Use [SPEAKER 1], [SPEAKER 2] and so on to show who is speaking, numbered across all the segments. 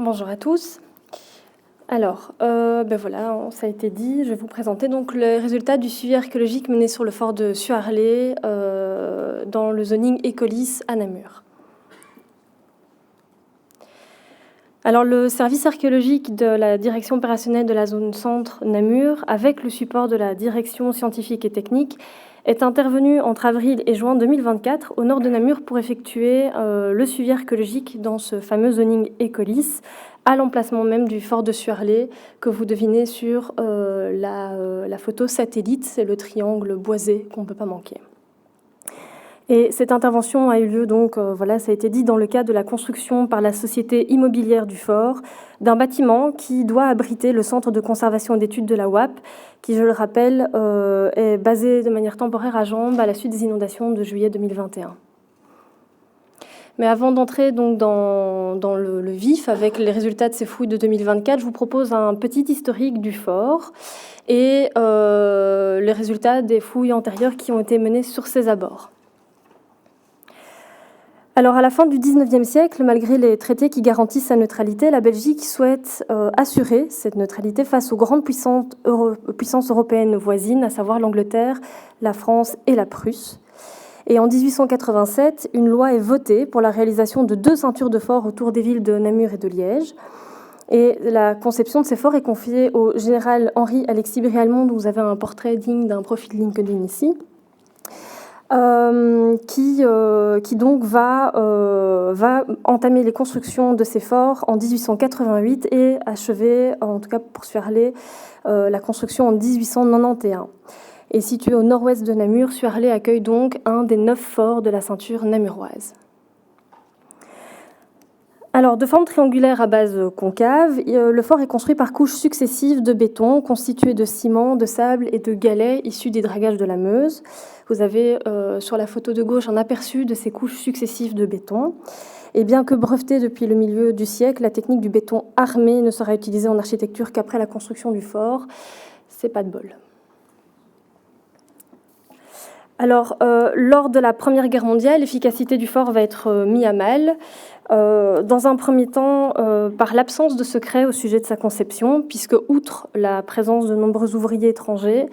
[SPEAKER 1] Bonjour à tous. Alors, voilà, ça a été dit, je vais vous présenter donc les résultats du suivi archéologique mené sur le fort de Suarlé dans le zoning Écolis à Namur. Alors, le service archéologique de la direction opérationnelle de la zone centre Namur, avec le support de la direction scientifique et technique, est intervenu entre avril et juin 2024 au nord de Namur pour effectuer le suivi archéologique dans ce fameux zoning Écolis, à l'emplacement même du fort de Suarlé, que vous devinez sur la photo satellite, c'est le triangle boisé qu'on ne peut pas manquer. Et cette intervention a eu lieu, donc, ça a été dit, dans le cadre de la construction par la société immobilière du fort d'un bâtiment qui doit abriter le centre de conservation et d'études de la WAP, qui, je le rappelle, est basé de manière temporaire à Jambes à la suite des inondations de juillet 2021. Mais avant d'entrer donc dans le vif avec les résultats de ces fouilles de 2024, je vous propose un petit historique du fort et les résultats des fouilles antérieures qui ont été menées sur ses abords. Alors, à la fin du XIXe siècle, malgré les traités qui garantissent sa neutralité, la Belgique souhaite assurer cette neutralité face aux grandes puissances européennes voisines, à savoir l'Angleterre, la France et la Prusse. Et en 1887, une loi est votée pour la réalisation de 2 ceintures de forts autour des villes de Namur et de Liège. Et la conception de ces forts est confiée au général Henri-Alexis Brialmont, dont vous avez un portrait digne d'un profil LinkedIn ici. Qui donc va entamer les constructions de ces forts en 1888 et achever, en tout cas pour Suarlé, la construction en 1891. Et situé au nord-ouest de Namur, Suarlé accueille donc un des 9 forts de la ceinture namuroise. Alors, de forme triangulaire à base concave, le fort est construit par couches successives de béton constituées de ciment, de sable et de galets issus des dragages de la Meuse. Vous avez sur la photo de gauche un aperçu de ces couches successives de béton. Et bien que brevetée depuis le milieu du siècle, la technique du béton armé ne sera utilisée en architecture qu'après la construction du fort. C'est pas de bol. Alors, lors de la Première Guerre mondiale, l'efficacité du fort va être mise à mal. Dans un premier temps, par l'absence de secret au sujet de sa conception, puisque, outre la présence de nombreux ouvriers étrangers,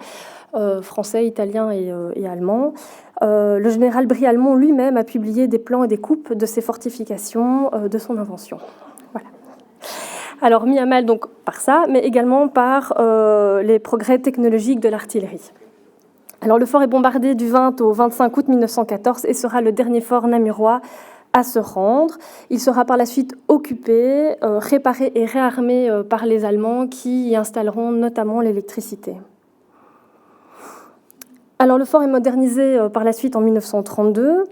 [SPEAKER 1] français, italiens et allemands, le général Brialmont lui-même a publié des plans et des coupes de ces fortifications de son invention. Voilà. Alors, mis à mal donc par ça, mais également par les progrès technologiques de l'artillerie. Alors, le fort est bombardé du 20 au 25 août 1914 et sera le dernier fort namurois à se rendre. Il sera par la suite occupé, réparé et réarmé par les Allemands qui y installeront notamment l'électricité. Alors, le fort est modernisé par la suite en 1932.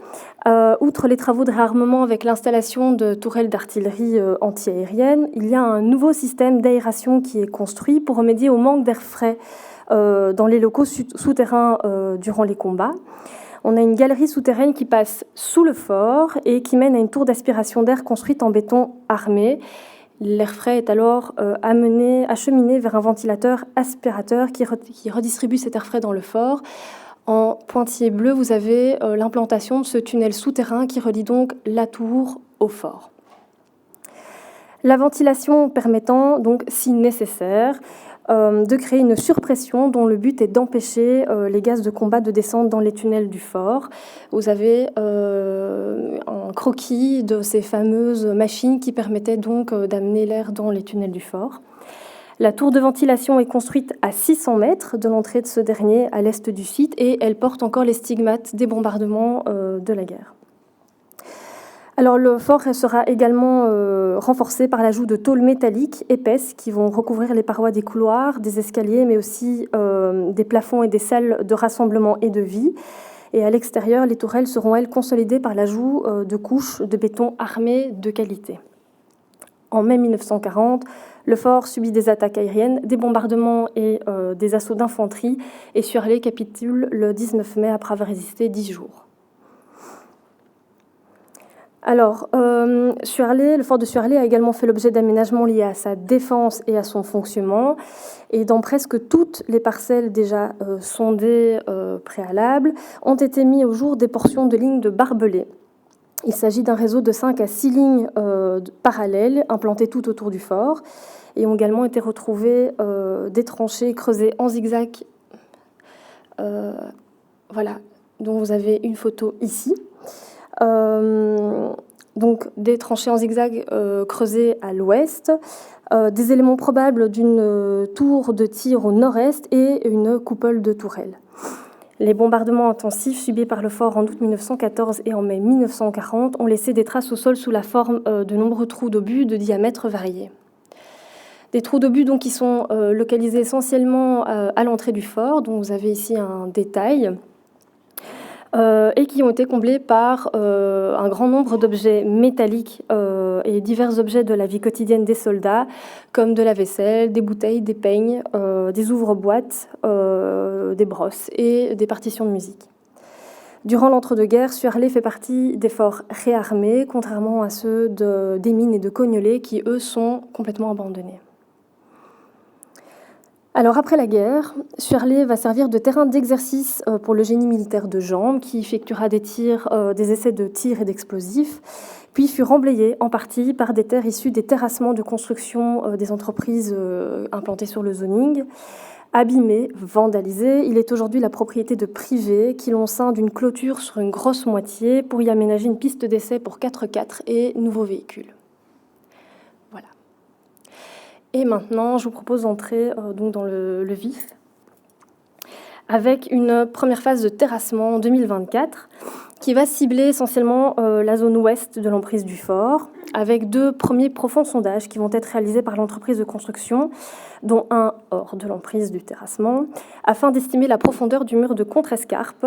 [SPEAKER 1] Outre les travaux de réarmement avec l'installation de tourelles d'artillerie antiaérienne, il y a un nouveau système d'aération qui est construit pour remédier au manque d'air frais dans les locaux souterrains durant les combats. On a une galerie souterraine qui passe sous le fort et qui mène à une tour d'aspiration d'air construite en béton armé. L'air frais est alors acheminé vers un ventilateur aspirateur qui redistribue cet air frais dans le fort. En pointillé bleu, vous avez l'implantation de ce tunnel souterrain qui relie donc la tour au fort. La ventilation permettant donc, si nécessaire, de créer une surpression dont le but est d'empêcher les gaz de combat de descendre dans les tunnels du fort. Vous avez un croquis de ces fameuses machines qui permettaient donc d'amener l'air dans les tunnels du fort. La tour de ventilation est construite à 600 mètres de l'entrée de ce dernier à l'est du site et elle porte encore les stigmates des bombardements de la guerre. Alors, le fort sera également renforcé par l'ajout de tôles métalliques épaisses qui vont recouvrir les parois des couloirs, des escaliers, mais aussi des plafonds et des salles de rassemblement et de vie. Et à l'extérieur, les tourelles seront, elles, consolidées par l'ajout de couches de béton armé de qualité. En mai 1940, le fort subit des attaques aériennes, des bombardements et des assauts d'infanterie, et Suarlé capitule le 19 mai après avoir résisté 10 jours. Alors, le fort de Suarlé a également fait l'objet d'aménagements liés à sa défense et à son fonctionnement. Et dans presque toutes les parcelles déjà sondées préalables, ont été mis au jour des portions de lignes de barbelés. Il s'agit d'un réseau de 5 à 6 lignes parallèles implantées tout autour du fort, et ont également été retrouvées des tranchées creusées en zigzag, voilà, dont vous avez une photo ici. Donc des tranchées en zigzag creusées à l'ouest, des éléments probables d'une tour de tir au nord-est et une coupole de tourelle. Les bombardements intensifs subis par le fort en août 1914 et en mai 1940 ont laissé des traces au sol sous la forme de nombreux trous d'obus de diamètre varié. Des trous d'obus donc, qui sont localisés essentiellement à l'entrée du fort, dont vous avez ici un détail, et qui ont été comblés par un grand nombre d'objets métalliques et divers objets de la vie quotidienne des soldats, comme de la vaisselle, des bouteilles, des peignes, des ouvre-boîtes, des brosses et des partitions de musique. Durant l'entre-deux-guerres, Suarlé fait partie des forts réarmés, contrairement à ceux des mines et de Cognolet, qui, eux, sont complètement abandonnés. Alors après la guerre, Suarlé va servir de terrain d'exercice pour le génie militaire de Jambes, qui effectuera des essais de tirs et d'explosifs, puis fut remblayé en partie par des terres issues des terrassements de construction des entreprises implantées sur le zoning. Abîmé, vandalisé, il est aujourd'hui la propriété de privés qui l'ont ceint d'une clôture sur une grosse moitié pour y aménager une piste d'essai pour 4x4 et nouveaux véhicules. Voilà. Et maintenant, je vous propose d'entrer donc dans le vif, avec une première phase de terrassement en 2024, qui va cibler essentiellement la zone ouest de l'emprise du fort, avec 2 premiers profonds sondages qui vont être réalisés par l'entreprise de construction, dont un hors de l'emprise du terrassement, afin d'estimer la profondeur du mur de contre-escarpe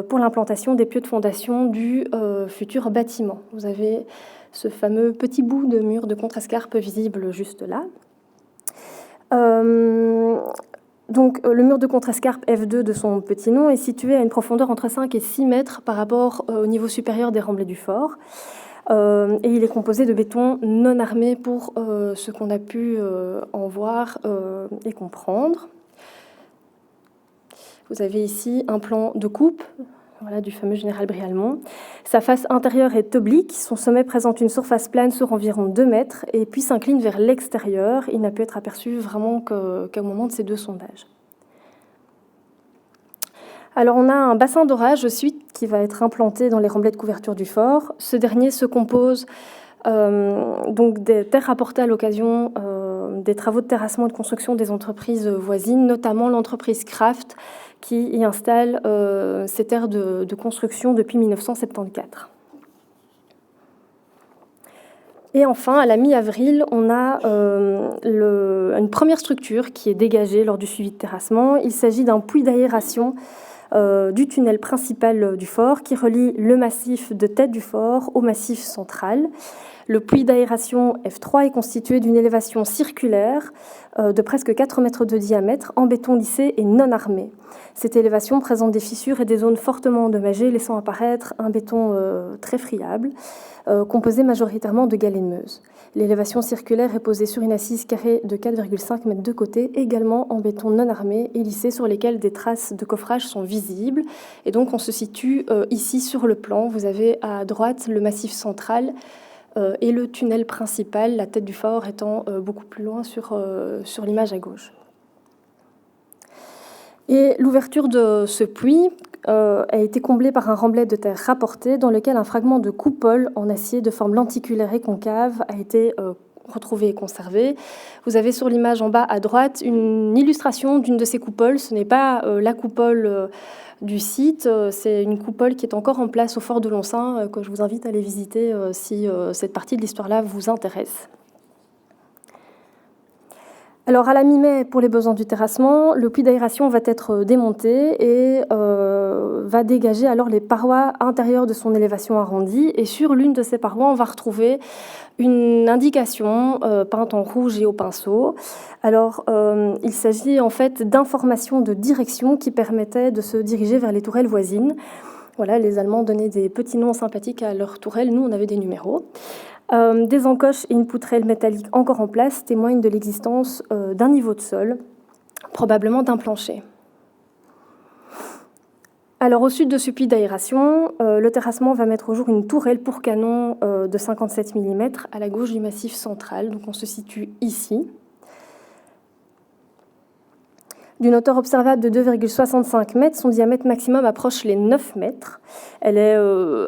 [SPEAKER 1] pour l'implantation des pieux de fondation du futur bâtiment. Vous avez ce fameux petit bout de mur de contre-escarpe visible juste là. Donc, le mur de contre-escarpe F2 de son petit nom est situé à une profondeur entre 5 et 6 mètres par rapport au niveau supérieur des remblais du fort. Et il est composé de béton non armé pour ce qu'on a pu en voir et comprendre. Vous avez ici un plan de coupe, voilà, du fameux général Brialmont. Sa face intérieure est oblique, son sommet présente une surface plane sur environ 2 mètres et puis s'incline vers l'extérieur. Il n'a pu être aperçu vraiment qu'au moment de ces 2 sondages. Alors on a un bassin d'orage ensuite qui va être implanté dans les remblais de couverture du fort. Ce dernier se compose donc des terres apportées à l'occasion des travaux de terrassement et de construction des entreprises voisines, notamment l'entreprise Kraft, qui y installe ces terres de construction depuis 1974. Et enfin, à la mi-avril, on a une première structure qui est dégagée lors du suivi de terrassement. Il s'agit d'un puits d'aération du tunnel principal du fort qui relie le massif de tête du fort au massif central. Le puits d'aération F3 est constitué d'une élévation circulaire de presque 4 mètres de diamètre en béton lissé et non armé. Cette élévation présente des fissures et des zones fortement endommagées, laissant apparaître un béton très friable, composé majoritairement de galets de Meuse. L'élévation circulaire est posée sur une assise carrée de 4,5 mètres de côté, également en béton non armé et lissé, sur lesquels des traces de coffrage sont visibles. Et donc on se situe ici sur le plan. Vous avez à droite le massif central et le tunnel principal, la tête du fort étant beaucoup plus loin sur l'image à gauche. Et l'ouverture de ce puits a été comblée par un remblai de terre rapporté dans lequel un fragment de coupole en acier de forme lenticulaire et concave a été retrouvé et conservé. Vous avez sur l'image en bas à droite une illustration d'une de ces coupoles. Ce n'est pas la coupole du site, c'est une coupole qui est encore en place au fort de Loncin, que je vous invite à aller visiter si cette partie de l'histoire-là vous intéresse. Alors à la mi-mai, pour les besoins du terrassement, le puits d'aération va être démonté et va dégager alors les parois intérieures de son élévation arrondie. Et sur l'une de ces parois, on va retrouver une indication peinte en rouge et au pinceau. Alors il s'agit en fait d'informations de direction qui permettaient de se diriger vers les tourelles voisines. Voilà, les Allemands donnaient des petits noms sympathiques à leurs tourelles, nous on avait des numéros. Des encoches et une poutrelle métallique encore en place témoignent de l'existence d'un niveau de sol, probablement d'un plancher. Alors au sud de ce puits d'aération, le terrassement va mettre au jour une tourelle pour canon de 57 mm à la gauche du massif central. Donc on se situe ici. D'une hauteur observable de 2,65 mètres, son diamètre maximum approche les 9 mètres. Elle est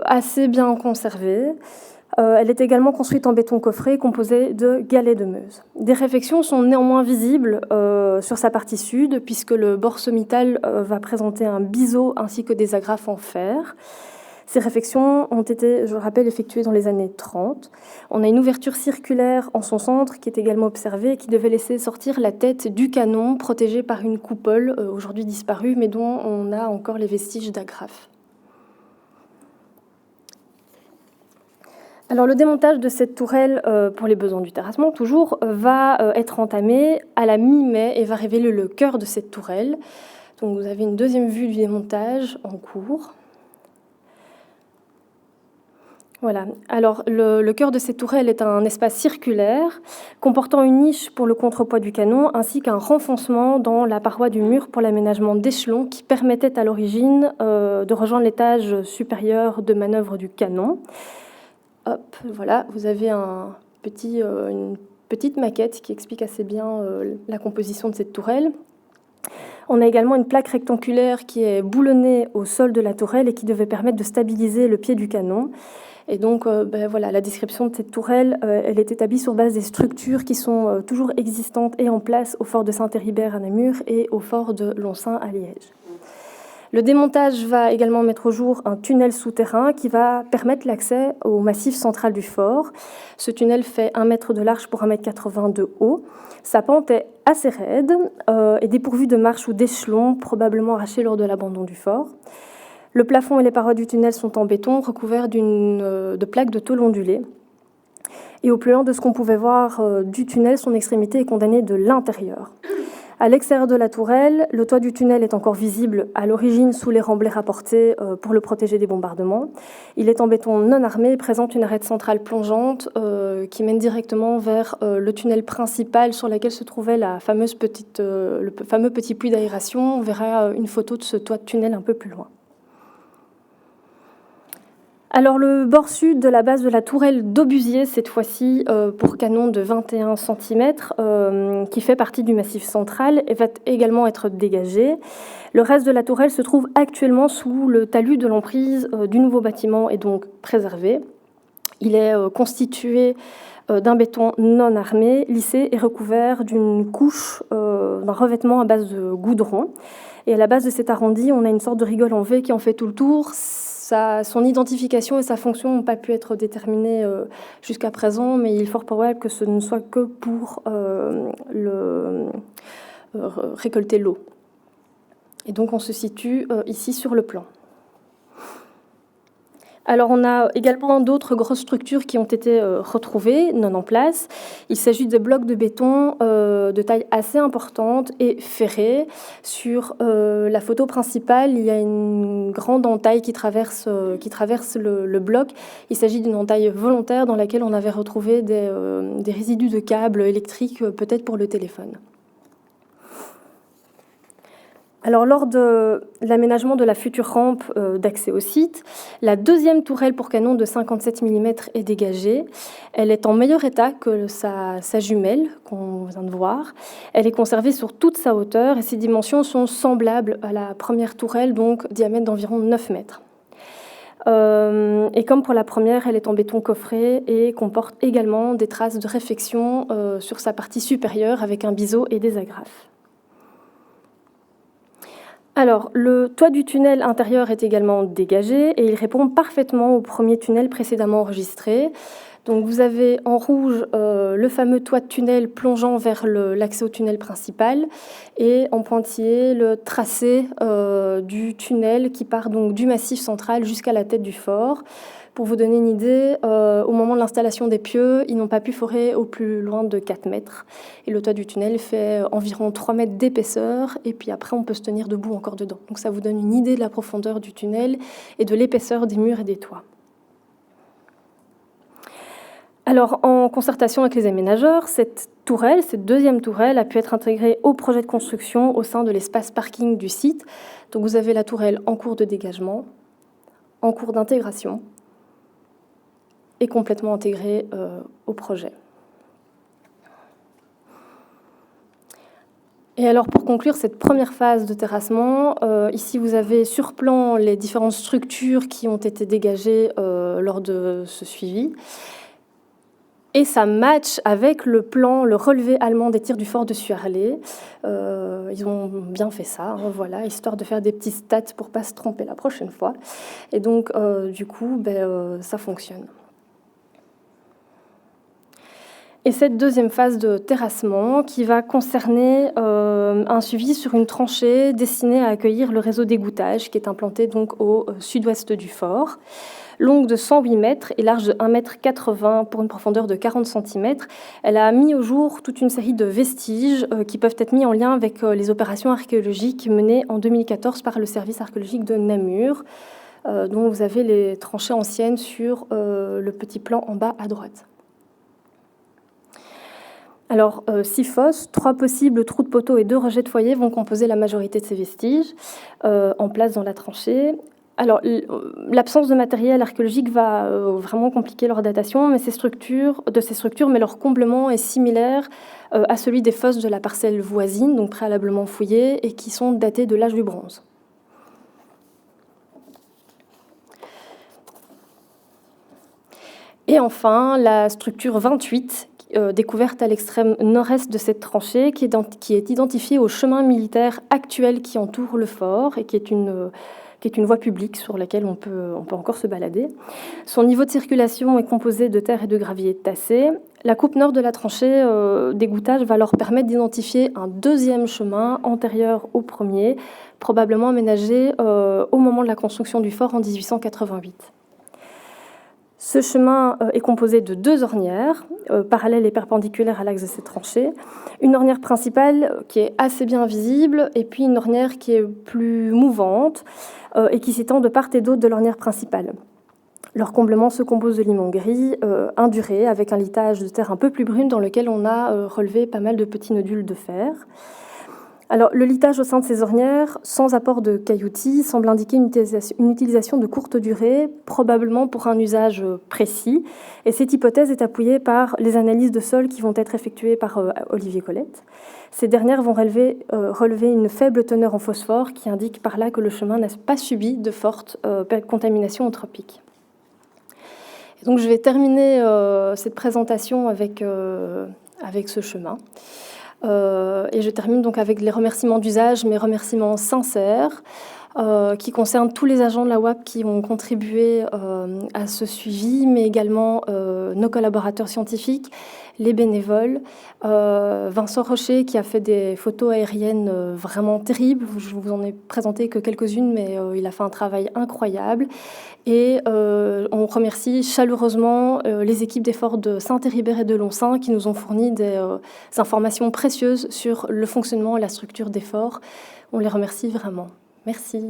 [SPEAKER 1] assez bien conservée. Elle est également construite en béton coffré composé de galets de Meuse. Des réfections sont néanmoins visibles sur sa partie sud, puisque le bord sommital va présenter un biseau ainsi que des agrafes en fer. Ces réfections ont été, je le rappelle, effectuées dans les années 30. On a une ouverture circulaire en son centre qui est également observée et qui devait laisser sortir la tête du canon, protégée par une coupole aujourd'hui disparue, mais dont on a encore les vestiges d'agrafes. Alors le démontage de cette tourelle, pour les besoins du terrassement toujours, va être entamé à la mi-mai et va révéler le cœur de cette tourelle. Donc vous avez une deuxième vue du démontage en cours. Voilà. Alors, le cœur de cette tourelle est un espace circulaire comportant une niche pour le contrepoids du canon ainsi qu'un renfoncement dans la paroi du mur pour l'aménagement d'échelons qui permettait à l'origine de rejoindre l'étage supérieur de manœuvre du canon. Hop, voilà, vous avez une petite maquette qui explique assez bien la composition de cette tourelle. On a également une plaque rectangulaire qui est boulonnée au sol de la tourelle et qui devait permettre de stabiliser le pied du canon. Et donc, voilà, la description de cette tourelle, elle est établie sur base des structures qui sont toujours existantes et en place au fort de Saint-Héribert à Namur et au fort de Lonsin à Liège. Le démontage va également mettre au jour un tunnel souterrain qui va permettre l'accès au massif central du fort. Ce tunnel fait 1 mètre de large pour 1,80 m de haut. Sa pente est assez raide et dépourvue de marches ou d'échelons, probablement arrachés lors de l'abandon du fort. Le plafond et les parois du tunnel sont en béton, recouverts de plaques de tôle ondulée. Et au plus loin de ce qu'on pouvait voir du tunnel, son extrémité est condamnée de l'intérieur. À l'extérieur de la tourelle, le toit du tunnel est encore visible à l'origine sous les remblais rapportés pour le protéger des bombardements. Il est en béton non armé et présente une arête centrale plongeante qui mène directement vers le tunnel principal sur lequel se trouvait le fameux petit puits d'aération. On verra une photo de ce toit de tunnel un peu plus loin. Alors le bord sud de la base de la tourelle d'Aubusier, cette fois-ci pour canon de 21 cm, qui fait partie du massif central, et va également être dégagé. Le reste de la tourelle se trouve actuellement sous le talus de l'emprise du nouveau bâtiment et donc préservé. Il est constitué d'un béton non armé, lissé et recouvert d'une couche d'un revêtement à base de goudron. Et à la base de cet arrondi, on a une sorte de rigole en V qui en fait tout le tour. Son identification et sa fonction n'ont pas pu être déterminées jusqu'à présent, mais il est fort probable que ce ne soit que pour récolter l'eau. Et donc on se situe ici sur le plan. Alors on a également d'autres grosses structures qui ont été retrouvées, non en place. Il s'agit de blocs de béton de taille assez importante et ferrés. Sur la photo principale, il y a une grande entaille qui traverse le bloc. Il s'agit d'une entaille volontaire dans laquelle on avait retrouvé des résidus de câbles électriques, peut-être pour le téléphone. Alors, lors de l'aménagement de la future rampe d'accès au site, la deuxième tourelle pour canon de 57 mm est dégagée. Elle est en meilleur état que sa jumelle qu'on vient de voir. Elle est conservée sur toute sa hauteur et ses dimensions sont semblables à la première tourelle, donc diamètre d'environ 9 mètres. Et comme pour la première, elle est en béton coffré et comporte également des traces de réfection sur sa partie supérieure avec un biseau et des agrafes. Alors, le toit du tunnel intérieur est également dégagé et il répond parfaitement au premier tunnel précédemment enregistré. Donc, vous avez en rouge le fameux toit de tunnel plongeant vers l'accès au tunnel principal et en pointillé le tracé du tunnel qui part donc du massif central jusqu'à la tête du fort. Pour vous donner une idée, au moment de l'installation des pieux, ils n'ont pas pu forer au plus loin de 4 mètres. Et le toit du tunnel fait environ 3 mètres d'épaisseur, et puis après, on peut se tenir debout encore dedans. Donc ça vous donne une idée de la profondeur du tunnel et de l'épaisseur des murs et des toits. Alors, en concertation avec les aménageurs, cette tourelle, cette deuxième tourelle, a pu être intégrée au projet de construction au sein de l'espace parking du site. Donc vous avez la tourelle en cours de dégagement, en cours d'intégration et complètement intégrée au projet. Et alors pour conclure cette première phase de terrassement, ici vous avez sur plan les différentes structures qui ont été dégagées lors de ce suivi. Et ça match avec le plan, le relevé allemand des tirs du fort de Suarlé. Ils ont bien fait ça, hein, voilà, histoire de faire des petits stats pour ne pas se tromper la prochaine fois. Et donc, du coup, ça fonctionne. Et cette deuxième phase de terrassement qui va concerner un suivi sur une tranchée destinée à accueillir le réseau d'égouttage qui est implanté donc au sud-ouest du fort. Longue de 108 mètres et large de 1,80 m pour une profondeur de 40 cm. Elle a mis au jour toute une série de vestiges qui peuvent être mis en lien avec les opérations archéologiques menées en 2014 par le service archéologique de Namur, dont vous avez les tranchées anciennes sur le petit plan en bas à droite. Alors, 6 fosses, 3 possibles trous de poteau et 2 rejets de foyer vont composer la majorité de ces vestiges en place dans la tranchée. Alors, l'absence de matériel archéologique va vraiment compliquer leur datation, mais ces structures, mais leur comblement est similaire à celui des fosses de la parcelle voisine, donc préalablement fouillées, et qui sont datées de l'âge du bronze. Et enfin, la structure 28, découverte à l'extrême nord-est de cette tranchée, qui est identifiée au chemin militaire actuel qui entoure le fort et qui est une voie publique sur laquelle on peut encore se balader. Son niveau de circulation est composé de terre et de gravier tassé. La coupe nord de la tranchée d'égouttage va leur permettre d'identifier un deuxième chemin antérieur au premier, probablement aménagé au moment de la construction du fort en 1888. Ce chemin est composé de 2 ornières, parallèles et perpendiculaires à l'axe de cette tranchée. Une ornière principale qui est assez bien visible, et puis une ornière qui est plus mouvante et qui s'étend de part et d'autre de l'ornière principale. Leur comblement se compose de limon gris, induré, avec un litage de terre un peu plus brune dans lequel on a relevé pas mal de petits nodules de fer. Alors, le litage au sein de ces ornières, sans apport de cailloutis, semble indiquer une utilisation de courte durée, probablement pour un usage précis. Et cette hypothèse est appuyée par les analyses de sol qui vont être effectuées par Olivier Colette. Ces dernières vont relever une faible teneur en phosphore, qui indique par là que le chemin n'a pas subi de forte contamination anthropique. Et donc, je vais terminer cette présentation avec ce chemin. Et je termine donc avec les remerciements d'usage, mes remerciements sincères, qui concernent tous les agents de la WAP qui ont contribué à ce suivi, mais également nos collaborateurs scientifiques, les bénévoles, Vincent Rocher qui a fait des photos aériennes vraiment terribles. Je vous en ai présenté que quelques-unes, mais il a fait un travail incroyable. Et on remercie chaleureusement les équipes des forts de Saint-Héribert et de Loncin qui nous ont fourni des informations précieuses sur le fonctionnement et la structure des forts. On les remercie vraiment. Merci.